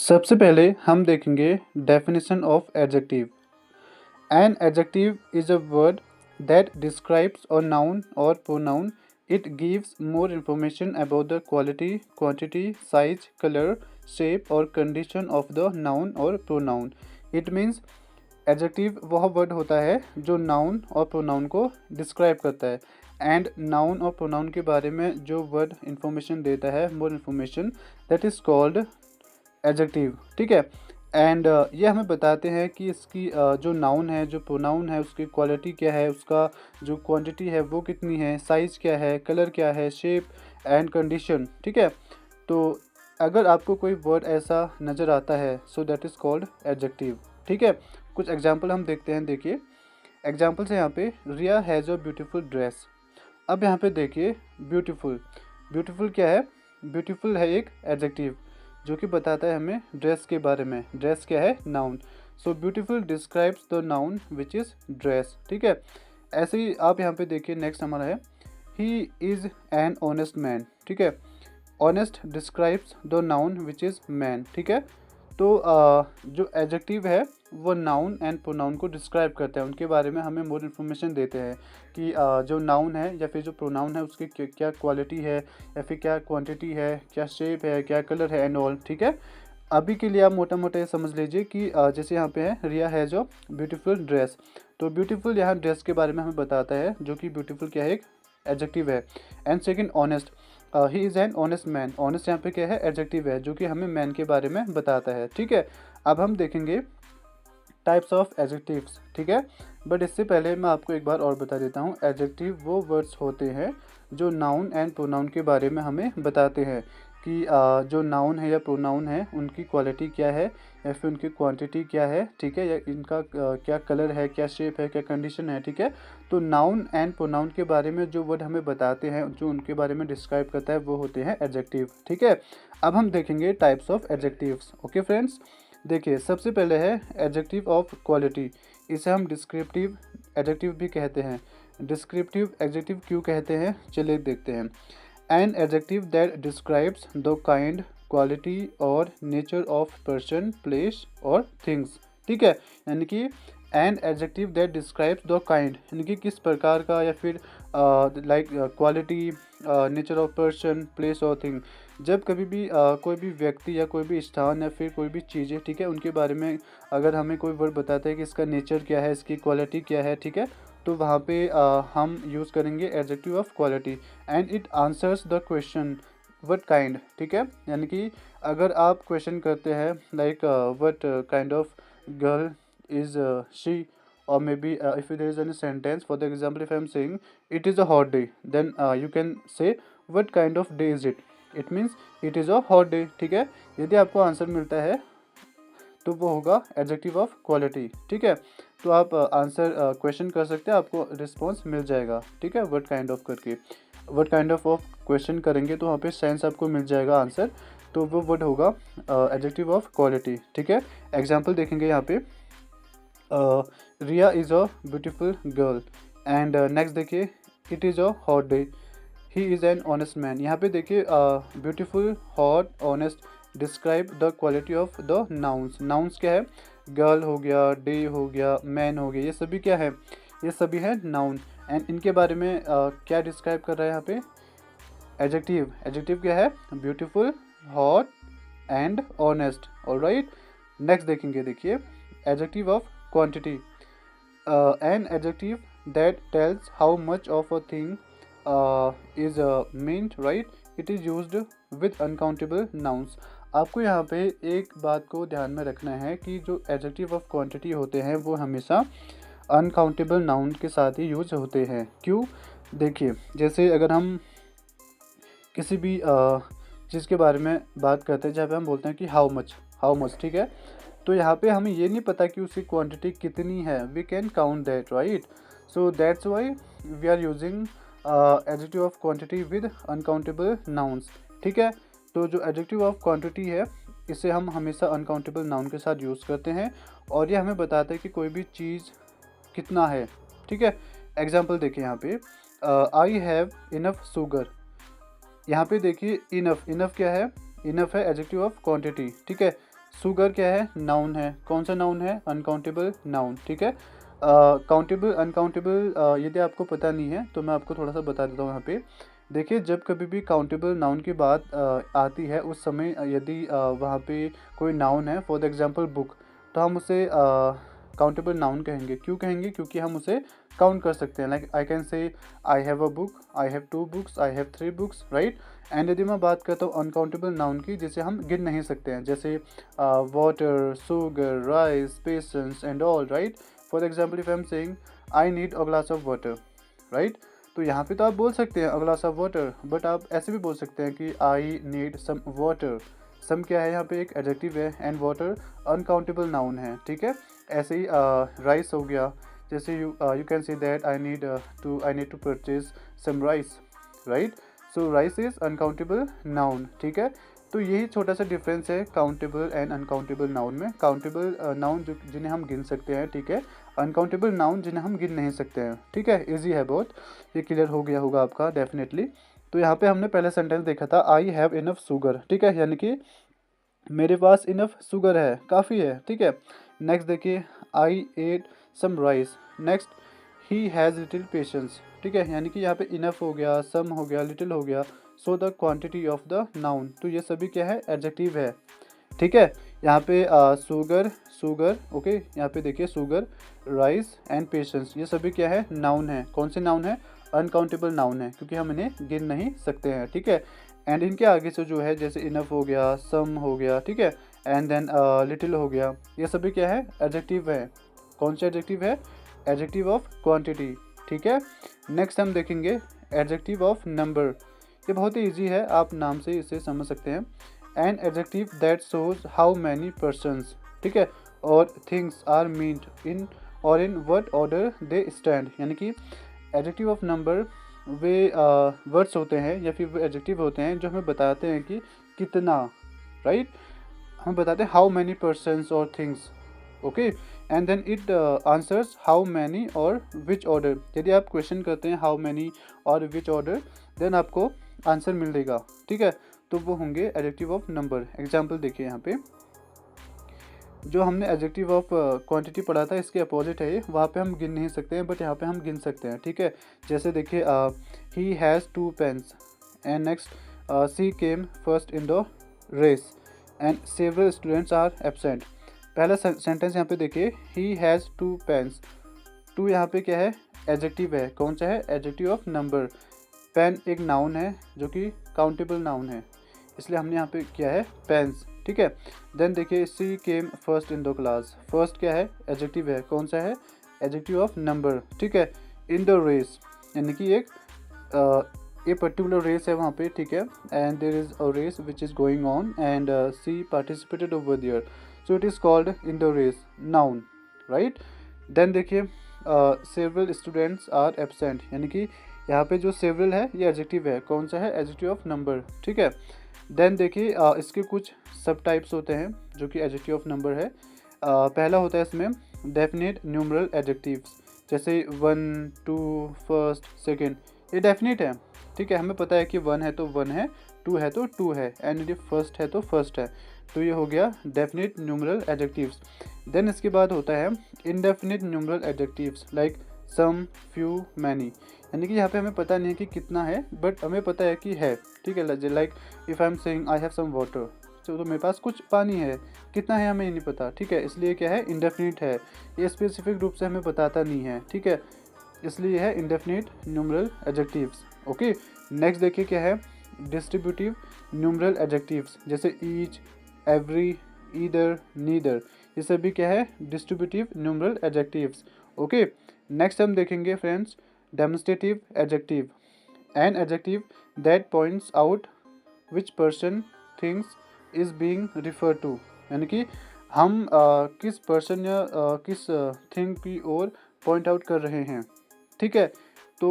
सबसे पहले हम देखेंगे definition of adjective. An adjective is a word that describes a noun और pronoun. It gives more information about the quality, quantity, size, colour, shape और condition of the noun और pronoun. It means adjective वह word होता है जो noun और pronoun को describe करता है. एंड नाउन और प्रोनाउन के बारे में जो वर्ड इंफॉर्मेशन देता है, more information, that is called adjective. ठीक है. एंड ये हमें बताते हैं कि इसकी जो नाउन है, जो प्रोनाउन है, उसकी क्वालिटी क्या है, उसका जो क्वांटिटी है वो कितनी है, साइज़ क्या है, कलर क्या है, शेप एंड कंडीशन. ठीक है. तो अगर आपको कोई वर्ड ऐसा नज़र आता है, so that is called adjective. ठीक है. कुछ एग्जांपल हम देखते हैं. देखिए एग्जांपल्स है यहाँ पे. रिया हैज़ अ ब्यूटीफुल ड्रेस. अब यहाँ पे देखिए ब्यूटीफुल. ब्यूटीफुल क्या है? ब्यूटीफुल है एक एडजेक्टिव जो कि बताता है हमें ड्रेस के बारे में. ड्रेस क्या है? Noun. So beautiful describes the noun which is dress. ठीक है. ऐसे ही आप यहाँ पे देखिए नेक्स्ट हमारा है ही इज़ एन ऑनेस्ट मैन. ठीक है. Honest describes the noun which is man. ठीक है. तो जो एडजेक्टिव है वो नाउन एंड प्रोनाउन को डिस्क्राइब करते हैं, उनके बारे में हमें मोर इन्फॉर्मेशन देते हैं कि जो नाउन है या फिर जो प्रोनाउन है उसकी क्या क्वालिटी है या फिर क्या क्वांटिटी है, क्या शेप है, क्या कलर है एंड ऑल. ठीक है. अभी के लिए आप मोटा मोटा ये समझ लीजिए कि जैसे यहाँ पे है रिया है जो ब्यूटीफुल ड्रेस. तो ब्यूटीफुल यहाँ ड्रेस के बारे में हमें बताता है, जो कि ब्यूटीफुल क्या है? एक एडजेक्टिव है. And second honest. He is an honest man. Honest यहाँ पे क्या है? एडजेक्टिव है जो कि हमें मैन के बारे में बताता है. ठीक है. अब हम देखेंगे टाइप्स ऑफ एडजेक्टिव्स. ठीक है. बट इससे पहले मैं आपको एक बार और बता देता हूँ. एडजेक्टिव वो वर्ड्स होते हैं जो नाउन एंड प्रोनाउन के बारे में हमें बताते हैं कि जो नाउन है या प्रोनाउन है उनकी क्वालिटी क्या है या फिर उनकी क्वांटिटी क्या है. ठीक है. या इनका क्या कलर है, क्या शेप है, क्या कंडीशन है. ठीक है. तो नाउन एंड प्रोनाउन के बारे में जो वर्ड हमें बताते हैं, जो उनके बारे में डिस्क्राइब करता है, वो होते हैं एडजेक्टिव. ठीक है. अब हम देखेंगे types of adjectives. Okay friends. देखिए सबसे पहले है एडजेक्टिव ऑफ क्वालिटी. इसे हम डिस्क्रिप्टिव एडजेक्टिव भी कहते हैं. डिस्क्रिप्टिव एडजेक्टिव क्यों कहते हैं, चलिए देखते हैं. N adjective that describes the kind, quality और नेचर ऑफ पर्सन, प्लेस और थिंग्स. ठीक है. यानी कि N adjective that describes the kind यानी कि किस प्रकार का, या फिर like quality, nature of person, place और थिंग. जब कभी भी कोई भी व्यक्ति या कोई भी स्थान या फिर कोई भी चीज़ें, ठीक है, उनके बारे में अगर हमें कोई वर्ड बताता है कि इसका नेचर क्या है, इसकी क्वालिटी क्या है. ठीक है. तो वहाँ पे हम यूज़ करेंगे adjective of quality. And it answers the question what kind. ठीक है. यानी कि अगर आप क्वेश्चन करते हैं like what kind of girl is she, or maybe if there is any sentence, for the example, if I am saying it is a hot day, then you can say what kind of day is it. It means it is a hot day. ठीक है. यदि आपको answer मिलता है तो वो होगा adjective of quality. ठीक है. तो आप आंसर क्वेश्चन कर सकते हैं, आपको रिस्पॉन्स मिल जाएगा. ठीक है. व्हाट काइंड ऑफ करके व्हाट काइंड ऑफ क्वेश्चन करेंगे तो वहाँ पे सेंस आपको मिल जाएगा आंसर. तो वो वर्ड होगा एडजेक्टिव ऑफ क्वालिटी. ठीक है. एग्जाम्पल देखेंगे यहाँ पे. Riya is a beautiful girl. And next देखिए it is a hot day. He is an honest man. यहाँ पे देखिए beautiful, hot, honest describe the quality of the nouns. Nouns क्या है? गर्ल हो गया, डे हो गया, मैन हो गया, ये सभी क्या है? ये सभी है नाउन. एंड इनके बारे में क्या डिस्क्राइब कर रहा है यहाँ पे? एडजेक्टिव. एडजेक्टिव क्या है? Beautiful, hot and honest. Alright. Next देखेंगे. देखिए adjective of quantity. An adjective that tells how much of a thing is meant, right? It is used with uncountable nouns. आपको यहाँ पे एक बात को ध्यान में रखना है कि जो एडजेक्टिव ऑफ क्वांटिटी होते हैं वो हमेशा अनकाउंटेबल नाउन के साथ ही यूज होते हैं. क्यों? देखिए जैसे अगर हम किसी भी चीज़ के बारे में बात करते हैं जहाँ पे हम बोलते हैं कि हाउ मच. ठीक है. तो यहाँ पे हमें ये नहीं पता कि उसकी क्वांटिटी कितनी है. We can count that, right? So that's why we are using adjective of quantity with uncountable nouns. ठीक है. तो जो एडजेक्टिव ऑफ क्वांटिटी है इसे हम हमेशा अनकाउंटेबल नाउन के साथ यूज़ करते हैं और ये हमें बताता है कि कोई भी चीज़ कितना है. ठीक है. एग्जाम्पल देखिए यहाँ पे. I have enough sugar. यहाँ पे देखिए इनफ. इनफ क्या है? इनफ है एडजेक्टिव ऑफ क्वांटिटी. ठीक है. शुगर क्या है, नाउन है। कौन सा नाउन है, अनकाउंटेबल नाउन, ठीक है। काउंटेबल अनकाउंटेबल यदि आपको पता नहीं है तो मैं आपको थोड़ा सा बता देता हूँ यहाँ पे। देखिए, जब कभी भी काउंटेबल नाउन की बात आती है, उस समय यदि वहाँ पे कोई नाउन है, फॉर द एग्जांपल बुक, तो हम उसे काउंटेबल नाउन कहेंगे। क्यों कहेंगे, क्योंकि हम उसे काउंट कर सकते हैं। Like I can say I have a book, I have 2 books, I have 3 books, right. And यदि मैं बात करता हूँ अनकाउंटेबल नाउन की, जिसे हम गिन नहीं सकते हैं, जैसे water, sugar, rice, patience and all, right. For example if I am saying I need a glass of water, right, तो यहाँ पे तो आप बोल सकते हैं a glass of water, but आप ऐसे भी बोल सकते हैं कि आई नीड सम वाटर। सम क्या है, यहाँ पे एक एडजेक्टिव है, एंड वाटर अनकाउंटेबल नाउन है, ठीक है। ऐसे ही राइस हो गया, जैसे you can say that I need to purchase some rice, right. So rice is uncountable noun, ठीक है। तो यही छोटा सा डिफरेंस है काउंटेबल एंड अनकाउंटेबल नाउन में। काउंटेबल नाउन जिन्हें हम गिन सकते हैं, ठीक है। अनकाउंटेबल नाउन जिन्हें हम गिन नहीं सकते हैं, ठीक है। इजी है बहुत, ये क्लियर हो गया होगा आपका डेफिनेटली। तो यहाँ पे हमने पहला सेंटेंस देखा था, आई हैव इनफ शुगर, ठीक है, यानी कि मेरे पास इनफ शुगर है, काफ़ी है, ठीक है। नेक्स्ट देखिए, I ate some rice. Next, he has little patience, ठीक है, यानी कि यहाँ पे इनफ हो गया, सम हो गया, लिटिल हो गया। So the quantity of the noun, तो ये सभी क्या है, एडजेक्टिव है, ठीक है। यहाँ पे शुगर, शुगर, ओके, यहाँ पे देखिए शुगर, राइस एंड पेशेंस, ये सभी क्या है, नाउन है। कौन से नाउन है, अनकाउंटेबल नाउन है, क्योंकि हम इन्हें गिन नहीं सकते हैं, ठीक है। एंड इनके आगे से जो है, जैसे इनफ हो गया, सम हो गया, ठीक है, एंड देन लिटिल हो गया, ये सभी क्या है, एडजेक्टिव है। कौन सा एडजेक्टिव है, एडजेक्टिव ऑफ क्वांटिटी, ठीक है। नेक्स्ट हम देखेंगे एडजेक्टिव ऑफ नंबर। ये बहुत ही ईजी है, आप नाम से इसे समझ सकते हैं। N adjective that shows how many persons, ठीक है, और थिंग्स आर मीन्ड इन और in what order they stand, यानी कि adjective of number way words होते हैं या फिर वे एडजेक्टिव होते हैं जो हमें बताते हैं कि कितना, राइट। हमें बताते हैं हाउ मैनी पर्सन्स और things, okay. And then it answers how many और विच ऑर्डर। यदि आप क्वेश्चन करते हैं हाउ मैनी और विच ऑर्डर, देन आपको आंसर मिलेगा, ठीक है। तो वो होंगे एडजेक्टिव ऑफ नंबर। एग्जाम्पल देखिए, यहाँ पे जो हमने एडजेक्टिव ऑफ क्वांटिटी पढ़ा था, इसके अपोजिट है ये। वहाँ पे हम गिन नहीं सकते हैं, बट यहाँ पे हम गिन सकते हैं, ठीक है। जैसे देखिए, he has 2 pens, and next she came first in the race, and several students are absent. पहला सेंटेंस यहाँ पे देखिए, ही हैज़ 2 पेन्स। 2 यहाँ पे क्या है, एडजेक्टिव है। कौन सा है, एडजेक्टिव ऑफ नंबर। पेन एक नाउन है जो कि काउंटेबल नाउन है, इसलिए हमने यहाँ पे किया है पेन्स, ठीक है। देन देखिए, she came first in the class. First क्या है, एडजेक्टिव है। कौन सा है, एडजेक्टिव ऑफ नंबर, ठीक है। इन द रेस, यानी कि एक पर्टिकुलर रेस है वहाँ पे, ठीक है। And there is a race which is going on, and she participated over there, so it is called in the race, noun, right. Then देखिए, सेवरल स्टूडेंट्स आर एब्सेंट, यानी कि यहाँ पे जो सेवरल है ये एडजेक्टिव है। कौन सा है, एडजेक्टिव ऑफ नंबर, ठीक है। देन देखिए, इसके कुछ सब टाइप्स होते हैं जो कि एडजेक्टिव ऑफ नंबर है। पहला होता है इसमें डेफिनेट न्यूमरल एडजेक्टिव्स, जैसे 1, 2, फर्स्ट, सेकेंड, ये डेफिनेट है, ठीक है। हमें पता है कि 1 है तो 1 है, 2 है तो 2 है, एंड यदि फर्स्ट है तो फर्स्ट है। तो ये हो गया डेफिनेट न्यूमरल एडजेक्टिव्स। देन इसके बाद होता है indefinite numeral adjectives, like some, few, many, यानी कि यहाँ पे हमें पता नहीं है कि कितना है, बट हमें पता है कि है, ठीक है। Like if I am saying I have some water, तो मेरे पास कुछ पानी है, कितना है हमें नहीं पता, ठीक है। इसलिए क्या है, इंडेफिनिट है, ये स्पेसिफिक रूप से हमें बताता नहीं है, ठीक है। इसलिए है indefinite numeral adjectives, okay. Next देखिए क्या है, डिस्ट्रीब्यूटिव न्यूमरल एडजेक्टिव्स, जैसे ईच, एवरी, ईदर, नीदर, ये सभी क्या है, distributive numeral adjectives, okay. Next हम देखेंगे friends, demonstrative adjective, an adjective that points out which person things is being refer to, यानी कि हम किस पर्सन या किस थिंग की ओर पॉइंट आउट कर रहे हैं, ठीक है। तो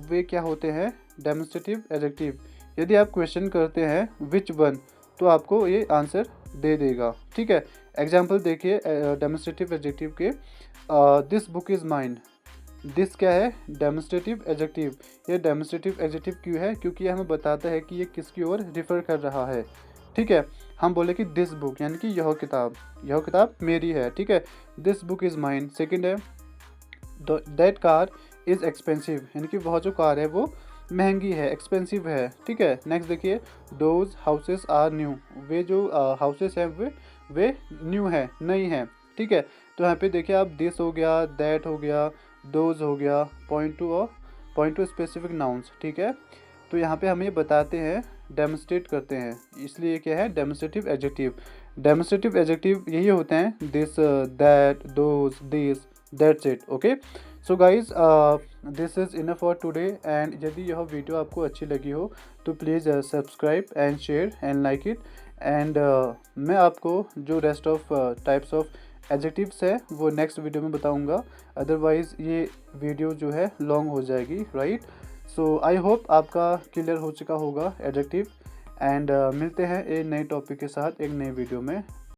वे क्या होते हैं, डेमोन्स्ट्रेटिव एडजेक्टिव। यदि आप क्वेश्चन करते हैं विच वन, तो आपको ये आंसर दे देगा, ठीक है। एग्जाम्पल देखिए डेमोन्स्ट्रेटिव एडजेक्टिव के, this book is mine. This क्या है, डेमोन्स्ट्रेटिव एडजेक्टिव। ये डेमोन्स्ट्रेटिव एडजेक्टिव क्यों है, क्योंकि ये हमें बताता है कि ये किसकी ओर रिफ़र कर रहा है, ठीक है। हम बोले कि दिस बुक यानी कि यह किताब मेरी है, ठीक है, this book is mine. Second है दैट कार इज़ एक्सपेंसिव, यानी कि वह जो कार है वो महंगी है, एक्सपेंसिव है, ठीक है। नेक्स्ट देखिए दोज हाउसेस आर न्यू, वे जो हाउसेस हैं वे न्यू है, नई हैं, ठीक है। तो यहाँ पे देखिए आप दिस हो गया, दैट हो गया, दोज हो गया, पॉइंट टू स्पेसिफिक नाउन्स, ठीक है। तो यहाँ पे हम ये बताते हैं, डेमोन्स्ट्रेट करते हैं, इसलिए क्या है डेमोन्स्ट्रेटिव एडजेक्टिव। डेमोन्स्ट्रेटिव एडजेक्टिव यही होते हैं this, that, those, this, that's it, okay. So guys this is enough for today. And यदि यह वीडियो आपको अच्छी लगी हो तो please subscribe and share and like it. And मैं आपको जो rest of types of adjectives है वो नेक्स्ट वीडियो में बताऊंगा, अदरवाइज़ ये वीडियो जो है लॉन्ग हो जाएगी, राइट। सो आई होप आपका क्लियर हो चुका होगा एडजेक्टिव। एंड मिलते हैं एक नए टॉपिक के साथ एक नए वीडियो में।